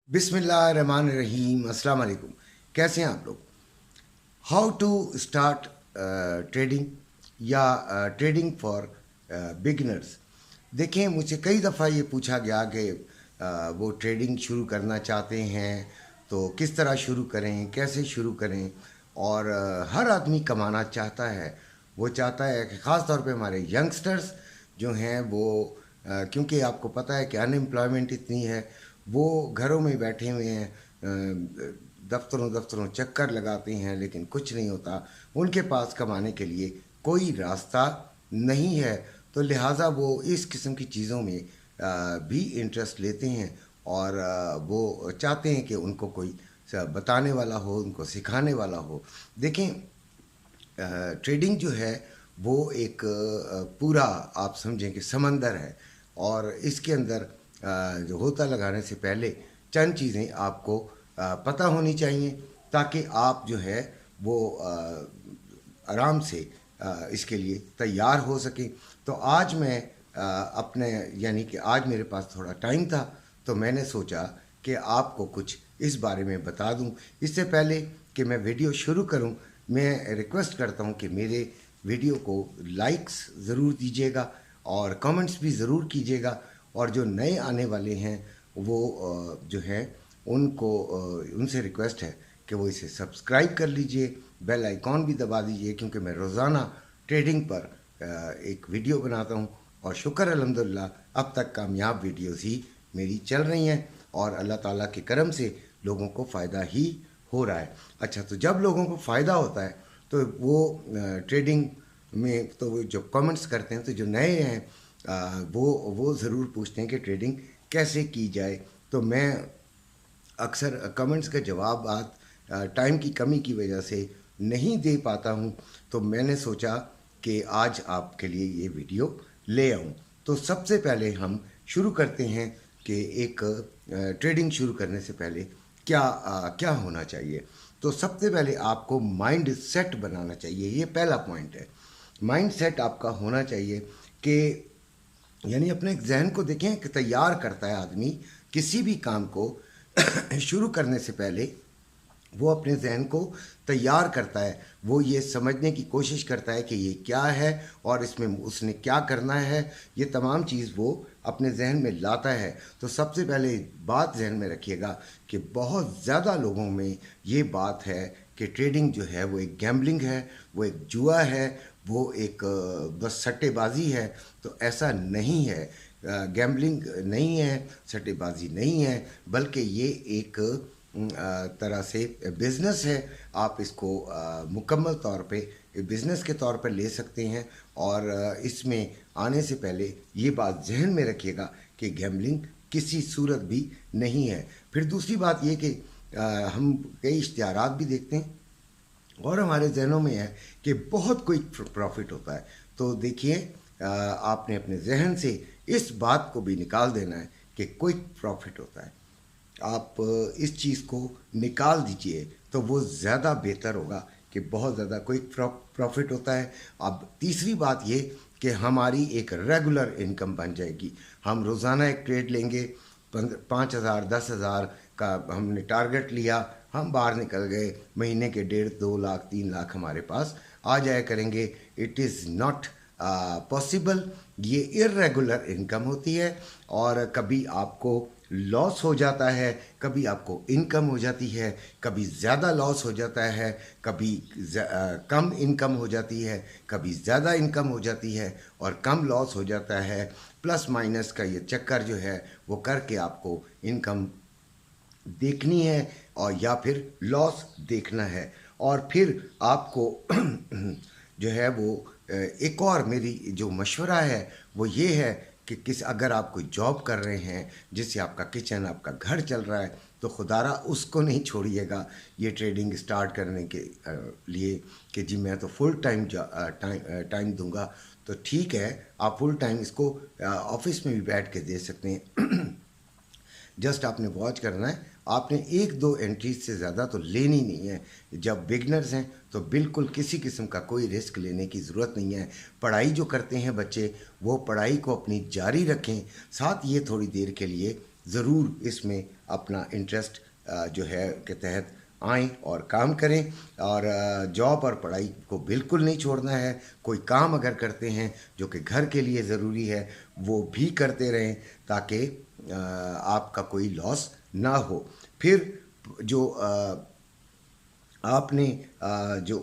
बिस्मिल्लाहिर्रहमानिर्रहीम। अस्सलाम वालेकुम। कैसे हैं आप लोग? हाउ टू स्टार्ट ट्रेडिंग या ट्रेडिंग फॉर बिगिनर्स। देखें, मुझसे कई दफ़ा ये पूछा गया कि वो ट्रेडिंग शुरू करना चाहते हैं तो किस तरह शुरू करें, कैसे शुरू करें। और हर आदमी कमाना चाहता है। वो चाहता है कि ख़ास तौर पे हमारे यंगस्टर्स जो हैं वो क्योंकि आपको पता है कि अनएम्प्लॉयमेंट इतनी है, वो घरों में बैठे हुए हैं, दफ्तरों दफ्तरों चक्कर लगाते हैं लेकिन कुछ नहीं होता। उनके पास कमाने के लिए कोई रास्ता नहीं है, तो लिहाजा वो इस किस्म की चीज़ों में भी इंटरेस्ट लेते हैं और वो चाहते हैं कि उनको कोई बताने वाला हो, उनको सिखाने वाला हो। देखें, ट्रेडिंग जो है वो एक पूरा आप समझें कि समंदर है, और इसके अंदर जो होता लगाने से पहले चंद चीज़ें आपको पता होनी चाहिए ताकि आप जो है वो आराम से इसके लिए तैयार हो सकें। तो आज मैं अपने यानी कि आज मेरे पास थोड़ा टाइम था, तो मैंने सोचा कि आपको कुछ इस बारे में बता दूं। इससे पहले कि मैं वीडियो शुरू करूं, मैं रिक्वेस्ट करता हूं कि मेरे वीडियो को लाइक्स ज़रूर दीजिएगा और कमेंट्स भी ज़रूर कीजिएगा, और जो नए आने वाले हैं वो जो हैं उनको उनसे रिक्वेस्ट है कि वो इसे सब्सक्राइब कर लीजिए, बेल आइकॉन भी दबा दीजिए, क्योंकि मैं रोज़ाना ट्रेडिंग पर एक वीडियो बनाता हूँ और शुक्र अल्हम्दुलिल्लाह अब तक कामयाब वीडियोस ही मेरी चल रही हैं और अल्लाह ताला के करम से लोगों को फ़ायदा ही हो रहा है। अच्छा, तो जब लोगों को फ़ायदा होता है तो वो ट्रेडिंग में तो वो जो कमेंट्स करते हैं, तो जो नए हैं वो ज़रूर पूछते हैं कि ट्रेडिंग कैसे की जाए। तो मैं अक्सर कमेंट्स का जवाब आज टाइम की कमी की वजह से नहीं दे पाता हूँ, तो मैंने सोचा कि आज आपके लिए ये वीडियो ले आऊँ। तो सबसे पहले हम शुरू करते हैं कि एक ट्रेडिंग शुरू करने से पहले क्या होना चाहिए। तो सबसे पहले आपको माइंड सेट बनाना चाहिए, ये पहला पॉइंट है। माइंड सेट आपका होना चाहिए कि यानी अपने जहन को देखें कि तैयार करता है आदमी किसी भी काम को शुरू करने से पहले वो अपने जहन को तैयार करता है। वो ये समझने की कोशिश करता है कि ये क्या है और इसमें उसने क्या करना है, ये तमाम चीज़ वो अपने जहन में लाता है। तो सबसे पहले बात जहन में रखिएगा कि बहुत ज़्यादा लोगों में ये बात है कि ट्रेडिंग जो है वो एक गैम्बलिंग है, वो एक जुआ है, वो एक बस सट्टेबाजी है। तो ऐसा नहीं है, गैम्बलिंग नहीं है, सट्टेबाजी नहीं है, बल्कि ये एक तरह से बिज़नेस है। आप इसको मुकम्मल तौर पे बिज़नेस के तौर पर ले सकते हैं, और इसमें आने से पहले ये बात जहन में रखिएगा कि गैम्बलिंग किसी सूरत भी नहीं है। फिर दूसरी बात ये कि हम कई इश्तिहारात भी देखते हैं और हमारे जहनों में है कि बहुत कोई प्रॉफिट होता है। तो देखिए, आपने अपने जहन से इस बात को भी निकाल देना है कि क्विक प्रॉफिट होता है। आप इस चीज़ को निकाल दीजिए तो वो ज़्यादा बेहतर होगा कि बहुत ज़्यादा क्विक प्रॉफिट होता है। अब तीसरी बात ये कि हमारी एक रेगुलर इनकम बन जाएगी। हम रोज़ाना एक ट्रेड लेंगे, 5,000 10,000 का हमने टारगेट लिया, हम बाहर निकल गए, महीने के 1.5 2 लाख 3 लाख हमारे पास आ जाया करेंगे। It is not possible. ये इर्रेगुलर इनकम होती है, और कभी आपको लॉस हो जाता है, कभी आपको इनकम हो जाती है, कभी ज़्यादा लॉस हो जाता है, कभी कम इनकम हो जाती है, कभी ज़्यादा इनकम हो जाती है और कम लॉस हो जाता है। प्लस माइनस का ये चक्कर जो है वो करके आपको इनकम देखनी है और या फिर लॉस देखना है। और फिर आपको जो है वो एक और मेरी जो मशवरा है वो ये है कि अगर आप कोई जॉब कर रहे हैं जिससे आपका किचन, आपका घर चल रहा है, तो खुदारा उसको नहीं छोड़िएगा ये ट्रेडिंग स्टार्ट करने के लिए कि जी मैं तो फुल टाइम दूंगा। तो ठीक है, आप फुल टाइम इसको ऑफिस में भी बैठ के दे सकते हैं। जस्ट आपने वॉच करना है, आपने 1 2 एंट्रीज से ज़्यादा तो लेनी नहीं है। जब बिगनर्स हैं तो बिल्कुल किसी किस्म का कोई रिस्क लेने की ज़रूरत नहीं है। पढ़ाई जो करते हैं बच्चे, वो पढ़ाई को अपनी जारी रखें, साथ ये थोड़ी देर के लिए ज़रूर इसमें اپنا انٹرسٹ جو ہے کے تحت آئیں اور کام کریں، اور جاب اور پڑھائی کو بالکل نہیں چھوڑنا ہے۔ کوئی کام اگر کرتے ہیں جو کہ گھر کے لیے ضروری ہے وہ بھی کرتے رہیں تاکہ آپ کا کوئی لاس نہ ہو۔ پھر جو آپ نے جو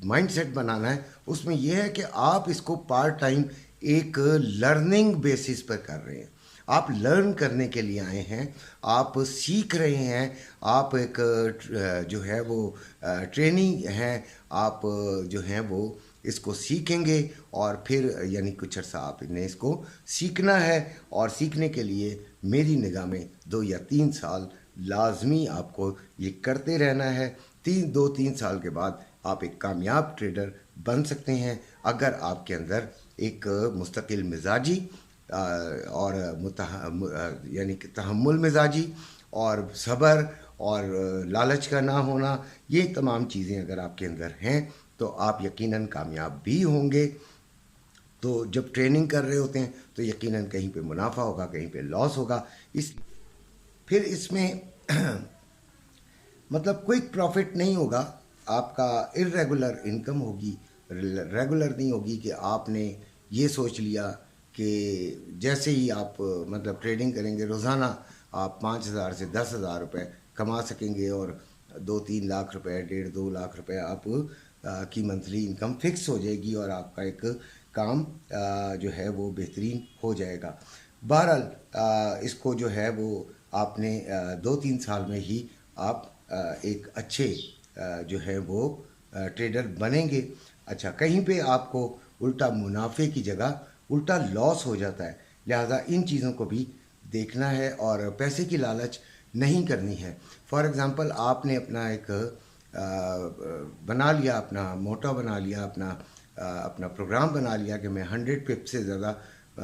مائنڈ سیٹ بنانا ہے اس میں یہ ہے کہ آپ اس کو پارٹ ٹائم ایک لرننگ بیسس پر کر رہے ہیں۔ آپ لرن کرنے کے لیے آئے ہیں، آپ سیکھ رہے ہیں، آپ ایک جو ہے وہ ٹریننگ ہے، آپ جو ہیں وہ اس کو سیکھیں گے، اور پھر یعنی کچھ عرصہ آپ نے اس کو سیکھنا ہے، اور سیکھنے کے لیے میری نگاہ میں 2 یا 3 سال لازمی آپ کو یہ کرتے رہنا ہے۔ 2-3 سال کے بعد آپ ایک کامیاب ٹریڈر بن سکتے ہیں اگر آپ کے اندر ایک مستقل مزاجی اور یعنی کہ تحمل مزاجی اور صبر اور لالچ کا نہ ہونا، یہ تمام چیزیں اگر آپ کے اندر ہیں تو آپ یقیناً کامیاب بھی ہوں گے۔ تو جب ٹریننگ کر رہے ہوتے ہیں تو یقیناً کہیں پہ منافع ہوگا، کہیں پہ لاس ہوگا۔ پھر اس میں مطلب کوئک پروفٹ نہیں ہوگا، آپ کا ارریگولر انکم ہوگی، ریگولر نہیں ہوگی کہ آپ نے یہ سوچ لیا کہ جیسے ہی آپ مطلب ٹریڈنگ کریں گے روزانہ آپ 5,000 سے 10,000 روپے کما سکیں گے، اور 2-3 لاکھ روپے 1.5-2 لاکھ روپے آپ کی منتھلی انکم فکس ہو جائے گی، اور آپ کا ایک کام جو ہے وہ بہترین ہو جائے گا۔ بہرحال اس کو جو ہے وہ آپ نے 2-3 سال میں ہی آپ ایک اچھے جو ہے وہ ٹریڈر بنیں گے۔ اچھا، کہیں پہ آپ کو الٹا منافع کی جگہ الٹا لاس ہو جاتا ہے، لہٰذا ان چیزوں کو بھی دیکھنا ہے اور پیسے کی لالچ نہیں کرنی ہے۔ فار ایگزامپل آپ نے اپنا ایک بنا لیا، اپنا موٹا بنا لیا، اپنا پروگرام بنا لیا کہ میں 100 پپ سے زیادہ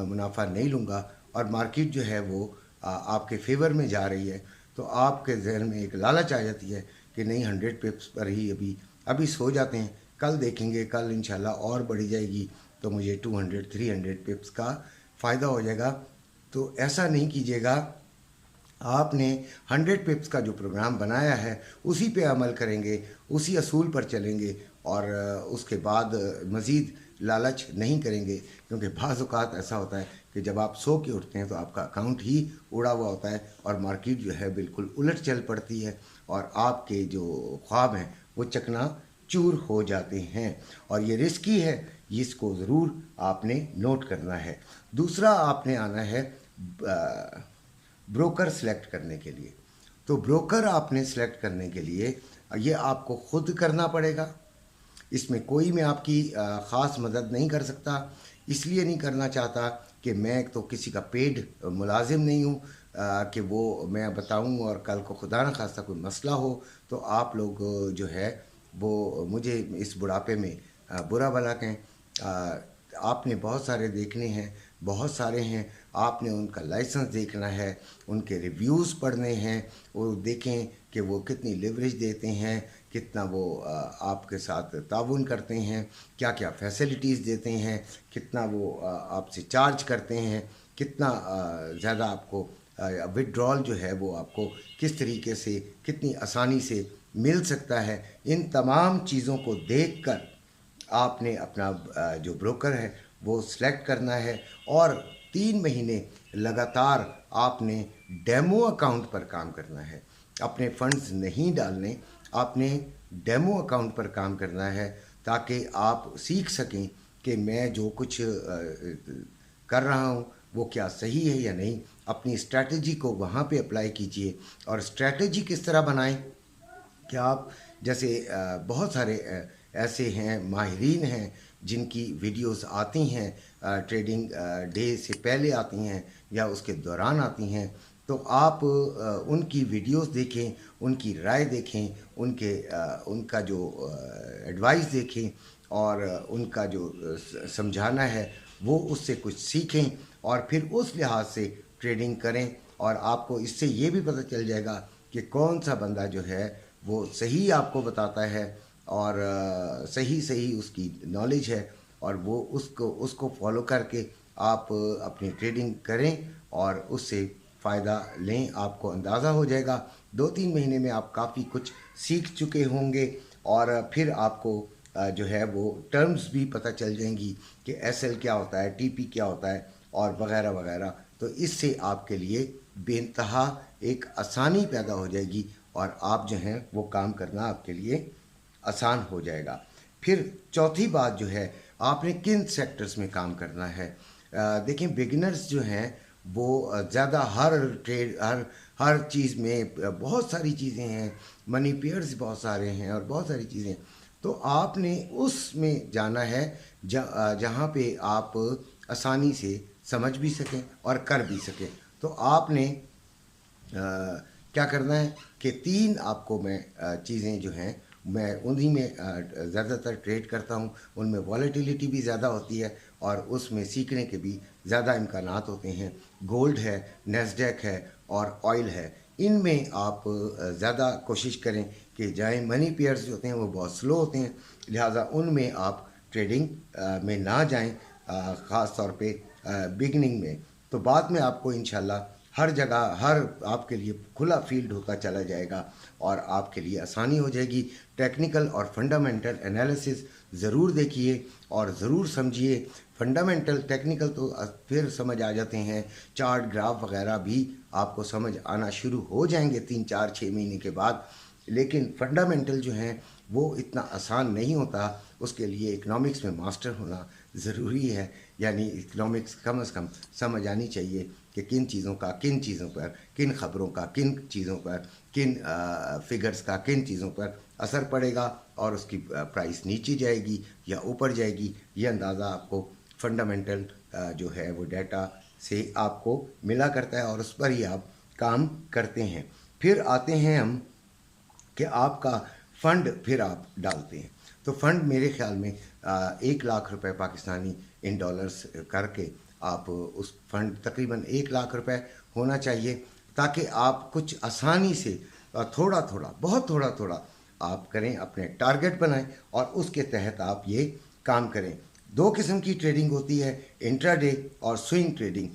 منافع نہیں لوں گا، اور مارکیٹ جو ہے وہ آپ کے فیور میں جا رہی ہے، تو آپ کے ذہن میں ایک لالچ آ جاتی ہے کہ نہیں 100 پپس پر ہی ابھی سو جاتے ہیں، کل دیکھیں گے، کل انشاءاللہ اور بڑھی جائے گی تو مجھے 200-300 پپس کا فائدہ ہو جائے گا۔ تو ایسا نہیں کیجیے گا، آپ نے 100 پپس کا جو پروگرام بنایا ہے اسی پہ عمل کریں گے، اسی اصول پر چلیں گے، اور اس کے بعد مزید لالچ نہیں کریں گے، کیونکہ بعض اوقات ایسا ہوتا ہے کہ جب آپ سو کے اٹھتے ہیں تو آپ کا اکاؤنٹ ہی اڑا ہوا ہوتا ہے اور مارکیٹ جو ہے بالکل الٹ چل پڑتی ہے، اور آپ کے جو خواب ہیں وہ چکنا چور ہو جاتے ہیں، اور یہ رسکی ہے، اس کو ضرور آپ نے نوٹ کرنا ہے۔ دوسرا آپ نے آنا ہے بروکر سلیکٹ کرنے کے لیے۔ تو بروکر آپ نے سلیکٹ کرنے کے لیے یہ آپ کو خود کرنا پڑے گا، اس میں کوئی میں آپ کی خاص مدد نہیں کر سکتا، اس لیے نہیں کرنا چاہتا کہ میں تو کسی کا پیڈ ملازم نہیں ہوں کہ وہ میں بتاؤں اور کل کو خدا نہ خواستہ کوئی مسئلہ ہو تو آپ لوگ جو ہے وہ مجھے اس بڑھاپے میں برا بھلا کہیں۔ آپ نے بہت سارے دیکھنے ہیں، بہت سارے ہیں، آپ نے ان کا لائسنس دیکھنا ہے، ان کے ریویوز پڑھنے ہیں، وہ دیکھیں کہ وہ کتنی لیوریج دیتے ہیں، کتنا وہ آپ کے ساتھ تعاون کرتے ہیں، کیا کیا فیسلٹیز دیتے ہیں، کتنا وہ آپ سے چارج کرتے ہیں، کتنا زیادہ آپ کو وڈرال جو ہے وہ آپ کو کس طریقے سے کتنی آسانی سے مل سکتا ہے۔ ان تمام چیزوں کو دیکھ کر آپ نے اپنا جو بروکر ہے وہ سلیکٹ کرنا ہے، اور 3 مہینے لگاتار آپ نے ڈیمو اکاؤنٹ پر کام کرنا ہے، اپنے فنڈز نہیں ڈالنے، آپ نے ڈیمو اکاؤنٹ پر کام کرنا ہے تاکہ آپ سیکھ سکیں کہ میں جو کچھ کر رہا ہوں وہ کیا صحیح ہے یا نہیں۔ اپنی اسٹریٹجی کو وہاں پہ اپلائی کیجئے، اور اسٹریٹجی کس طرح بنائیں کہ آپ جیسے بہت سارے ایسے ہیں ماہرین ہیں جن کی ویڈیوز آتی ہیں ٹریڈنگ ڈے سے پہلے آتی ہیں یا اس کے دوران آتی ہیں، تو آپ ان کی ویڈیوز دیکھیں، ان کی رائے دیکھیں، ان کا جو ایڈوائس دیکھیں، اور ان کا جو سمجھانا ہے وہ اس سے کچھ سیکھیں، اور پھر اس لحاظ سے ٹریڈنگ کریں، اور آپ کو اس سے یہ بھی پتہ چل جائے گا کہ کون سا بندہ جو ہے وہ صحیح آپ کو بتاتا ہے، اور صحیح اس کی نالج ہے، اور وہ اس کو فالو کر کے آپ اپنی ٹریڈنگ کریں اور اس سے फ़ायदा लें, आपको अंदाज़ा हो जाएगा। 2-3 महीने में आप काफ़ी कुछ सीख चुके होंगे और फिर आपको जो है वो टर्म्स भी पता चल जाएंगी कि एसएल क्या होता है, टीपी क्या होता है और वगैरह वगैरह। तो इससे आपके लिए बेइंतहा एक आसानी पैदा हो जाएगी और आप जो हैं वो काम करना आपके लिए आसान हो जाएगा। फिर चौथी बात जो है, आपने किन सेक्टर्स में काम करना है। देखें, बिगिनर्स जो हैं वो ज़्यादा हर ट्रेड हर चीज़ में बहुत सारी चीज़ें हैं, मनी पेयर्स बहुत सारे हैं और बहुत सारी चीज़ें। तो आपने उसमें जाना है जहाँ पे आप आसानी से समझ भी सकें और कर भी सकें। तो आपने क्या करना है कि 3 आपको मैं चीज़ें जो हैं मैं उन्हीं में ज़्यादातर ट्रेड करता हूँ। उनमें वॉलेटिलिटी भी ज़्यादा होती है और उसमें सीखने के भी ज़्यादा इम्कानात होते हैं। गोल्ड है, नेस्डैक है और ऑयल है। इनमें आप ज़्यादा कोशिश करें कि जाएं। मनी पेयर्स जो होते हैं वो बहुत स्लो होते हैं, लिहाजा उनमें आप ट्रेडिंग में ना जाएं, ख़ास तौर पे बिगनिंग में। तो बाद में आपको इंशाल्लाह हर जगह हर आपके लिए खुला फील्ड होता चला जाएगा और आपके लिए आसानी हो जाएगी। टेक्निकल और फंडामेंटल एनालिसिस ज़रूर देखिए और ज़रूर समझिए। फंडामेंटल टेक्निकल तो फिर समझ आ जाते हैं, चार्ट ग्राफ वगैरह भी आपको समझ आना शुरू हो जाएंगे 3-4-6 महीने के बाद। लेकिन फंडामेंटल जो हैं वो इतना आसान नहीं होता, उसके लिए इकनॉमिक्स में मास्टर होना ज़रूरी है। यानी इकनॉमिक्स कम से कम समझ आनी चाहिए कि किन चीज़ों का किन चीज़ों पर, किन ख़बरों का किन चीज़ों पर, किन फिगर्स का किन चीज़ों पर असर पड़ेगा और उसकी प्राइस नीचे जाएगी या ऊपर जाएगी। ये अंदाज़ा आपको फंडामेंटल जो है वो डाटा से आपको मिला करता है और उस पर ही आप काम करते हैं। फिर आते हैं हम कि आपका फ़ंड फिर आप डालते हैं। तो फ़ंड मेरे ख्याल में 1 लाख रुपए पाकिस्तानी इन डॉलर्स करके आप उस फंड तकरीबन 1 लाख रुपए होना चाहिए, ताकि आप कुछ आसानी से थोड़ा थोड़ा बहुत थोड़ा थोड़ा आप करें, अपने टारगेट बनाएं और उसके तहत आप ये काम करें। 2 किस्म की ट्रेडिंग होती है, इंट्राडे और स्विंग ट्रेडिंग।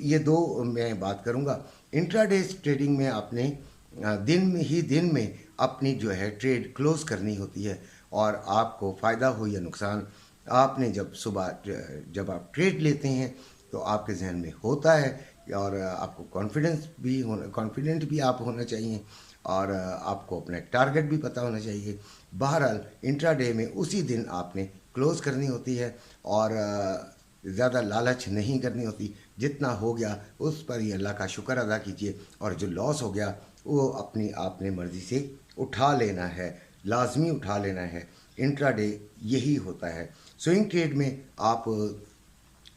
ये 2 मैं बात करूँगा। इंट्राडे ट्रेडिंग में आपने दिन में अपनी जो है ट्रेड क्लोज करनी होती है और आपको फ़ायदा हो या नुकसान, आपने जब सुबह जब आप ट्रेड लेते हैं तो आपके जहन में होता है और आपको कॉन्फिडेंट भी आप होना चाहिए और आपको अपना टारगेट भी पता होना चाहिए। बहरहाल इंट्राडे में उसी दिन आपने क्लोज करनी होती है और ज़्यादा लालच नहीं करनी होती। जितना हो गया उस पर ही अल्लाह का शुक्र अदा कीजिए और जो लॉस हो गया वो अपनी आपने मर्ज़ी से उठा लेना है, लाजमी उठा लेना है। इंट्राडे यही होता है। स्विंग ट्रेड में आप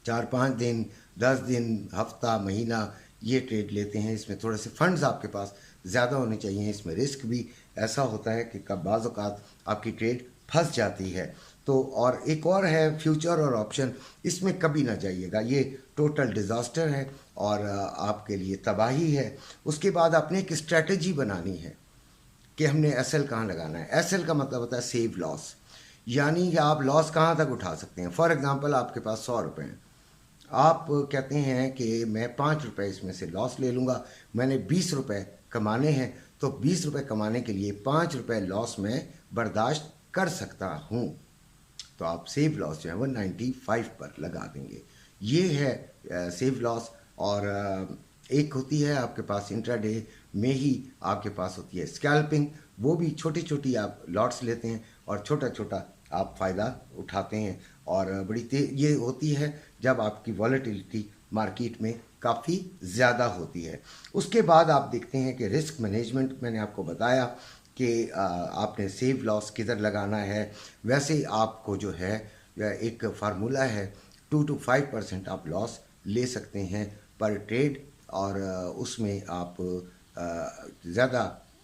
4-5 दिन, 10 दिन, हफ्ता, महीना ये ट्रेड लेते हैं। इसमें थोड़े से फंड्स आपके पास ज़्यादा होने चाहिए। इसमें रिस्क भी ऐसा होता है कि कब बाज़ औक़ात आपकी ट्रेड फंस जाती है। तो और एक और है फ्यूचर और ऑप्शन, इसमें कभी ना जाइएगा, ये टोटल डिज़ास्टर है और आपके लिए तबाही है। उसके बाद आपने एक स्ट्रेटजी बनानी है कि हमने एसएल कहाँ लगाना है। एसएल का मतलब होता है सेव लॉस, यानी कि आप लॉस कहाँ तक उठा सकते हैं। फॉर एग्जांपल आपके पास 100 रुपये हैं, आप कहते हैं कि मैं 5 रुपये इसमें से लॉस ले लूँगा, मैंने 20 रुपये कमाने हैं, तो 20 रुपये कमाने के लिए 5 रुपये लॉस में बर्दाश्त कर सकता हूँ। तो आप सेव लॉस जो है वो 95 पर लगा देंगे। ये है सेव लॉस। और एक होती है आपके पास इंट्राडे में ही आपके पास होती है स्कैल्पिंग, वो भी छोटी छोटी आप लॉट्स लेते हैं और छोटा छोटा आप फ़ायदा उठाते हैं और बड़ी ये होती है जब आपकी वॉलेटिलिटी मार्केट में काफ़ी ज़्यादा होती है। उसके बाद आप देखते हैं कि रिस्क मैनेजमेंट, मैंने आपको बताया कि आपने सेव लॉस किधर लगाना है। वैसे आपको जो है एक फार्मूला है, 2 to 5% आप लॉस ले सकते हैं पर ट्रेड और उसमें आप ज़्यादा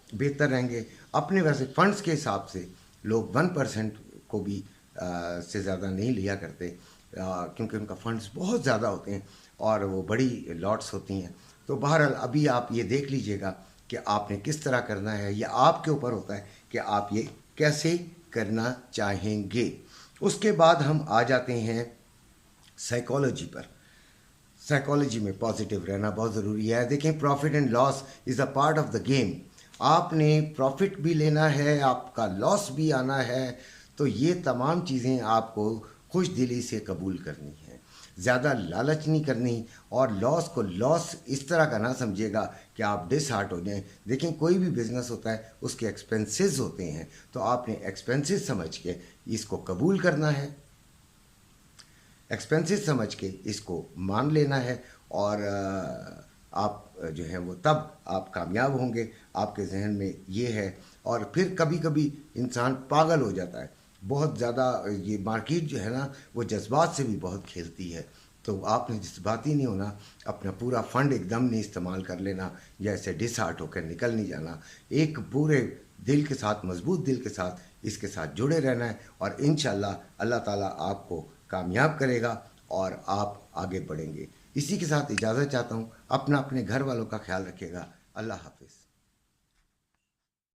बेहतर रहेंगे। अपने वैसे फंड्स के हिसाब से लोग 1% को भी से ज़्यादा नहीं लिया करते क्योंकि उनका फंड्स बहुत ज़्यादा होते हैं और वो बड़ी लॉट्स होती हैं। तो बहरहाल अभी आप ये देख लीजिएगा कि आपने किस तरह करना है, या आपके ऊपर होता है कि आप ये कैसे करना चाहेंगे। उसके बाद हम आ जाते हैं साइकोलॉजी पर। سائیکالوجی میں پازیٹیو رہنا بہت ضروری ہے. دیکھیں profit and loss is a part of the game. آپ نے پروفٹ بھی لینا ہے, آپ کا لاس بھی آنا ہے, تو یہ تمام چیزیں آپ کو خوش دلی سے قبول کرنی ہیں. زیادہ لالچ نہیں کرنی, اور لاس کو لاس اس طرح کا نہ سمجھیے گا کہ آپ ڈس ہارٹ ہو جائیں. دیکھیں کوئی بھی بزنس ہوتا ہے اس کے ایکسپنسز ہوتے ہیں, تو آپ نے ایکسپنسز سمجھ کے اس کو قبول کرنا ہے, ایکسپنسز سمجھ کے اس کو مان لینا ہے, اور آپ جو ہیں وہ تب آپ کامیاب ہوں گے. آپ کے ذہن میں یہ ہے. اور پھر کبھی کبھی انسان پاگل ہو جاتا ہے, بہت زیادہ یہ مارکیٹ جو ہے نا وہ جذبات سے بھی بہت کھیلتی ہے, تو آپ نے جذباتی نہیں ہونا, اپنا پورا فنڈ ایک دم نہیں استعمال کر لینا, یا ایسے ڈس ہارٹ ہو کر نکل نہیں جانا. ایک پورے دل کے ساتھ, مضبوط دل کے ساتھ اس کے ساتھ جڑے رہنا ہے, اور انشاءاللہ اللہ تعالیٰ آپ کو کامیاب کرے گا اور آپ آگے بڑھیں گے. اسی کے ساتھ اجازت چاہتا ہوں. اپنے گھر والوں کا خیال رکھیے گا. اللہ حافظ.